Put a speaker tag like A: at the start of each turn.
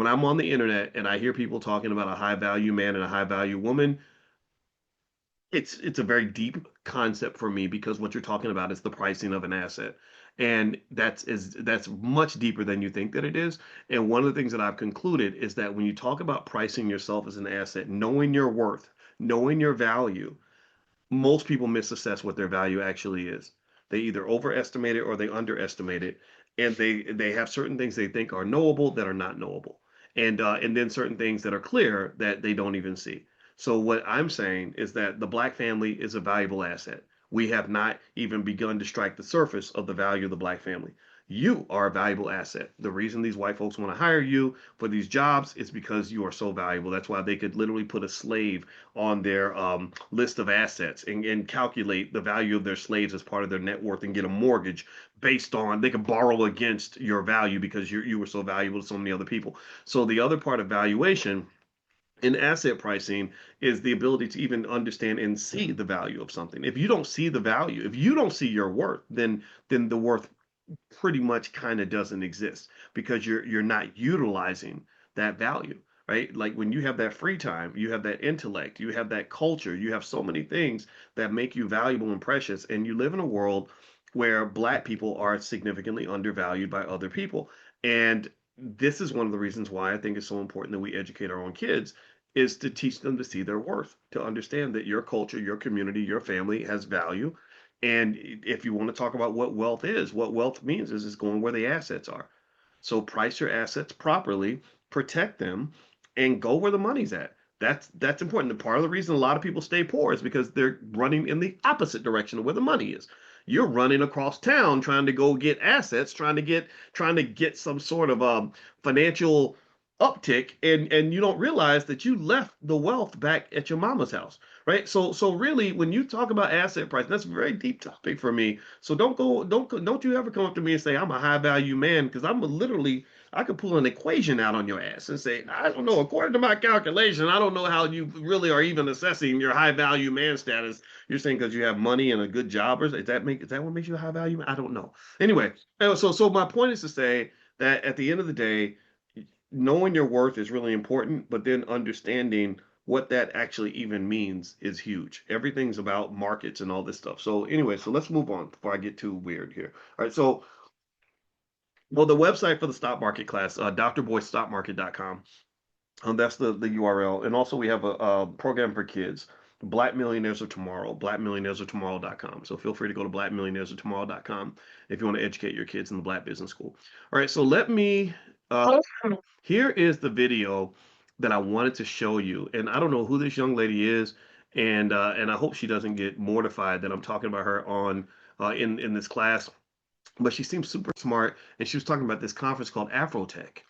A: when I'm on the internet and I hear people talking about a high value man and a high value woman, it's a very deep concept for me because what you're talking about is the pricing of an asset. And that's much deeper than you think that it is. And one of the things that I've concluded is that when you talk about pricing yourself as an asset, knowing your worth, knowing your value, most people misassess what their value actually is. They either overestimate it or they underestimate it, and they have certain things they think are knowable that are not knowable, and then certain things that are clear that they don't even see. So what I'm saying is that the black family is a valuable asset. We have not even begun to strike the surface of the value of the black family. You are a valuable asset. The reason these white folks want to hire you for these jobs is because you are so valuable. That's why they could literally put a slave on their list of assets and calculate the value of their slaves as part of their net worth and get a mortgage based on they can borrow against your value because you were so valuable to so many other people. So the other part of valuation in asset pricing is the ability to even understand and see the value of something. If you don't see the value, if you don't see your worth, then the worth pretty much kind of doesn't exist because you're not utilizing that value, right? Like when you have that free time, you have that intellect, you have that culture, you have so many things that make you valuable and precious, and you live in a world where black people are significantly undervalued by other people. And this is one of the reasons why I think it's so important that we educate our own kids is to teach them to see their worth, to understand that your culture, your community, your family has value. And if you want to talk about what wealth means is it's going where the assets are. So price your assets properly, protect them, and go where the money's at. That's important. And part of the reason a lot of people stay poor is because they're running in the opposite direction of where the money is. You're running across town trying to go get assets, trying to get some sort of financial uptick, and you don't realize that you left the wealth back at your mama's house, right? So really, when you talk about asset price, that's a very deep topic for me. So don't you ever come up to me and say I'm a high value man because I'm literally I could pull an equation out on your ass and say I don't know, according to my calculation, I don't know how you really are even assessing your high value man status. You're saying because you have money and a good job, or is that what makes you a high value man? I don't know. Anyway, so my point is to say that at the end of the day, knowing your worth is really important, but then understanding what that actually even means is huge. Everything's about markets and all this stuff. So anyway, so let's move on before I get too weird here. All right, so well, the website for the stock market class, drboystockmarket.com. That's the URL. And also we have a program for kids, Black Millionaires of Tomorrow, blackmillionairesoftomorrow.com. So feel free to go to blackmillionairesoftomorrow.com if you want to educate your kids in the Black Business School. All right, so here is the video that I wanted to show you, and I don't know who this young lady is, and I hope she doesn't get mortified that I'm talking about her on in this class. But she seems super smart, and she was talking about this conference called Afrotech.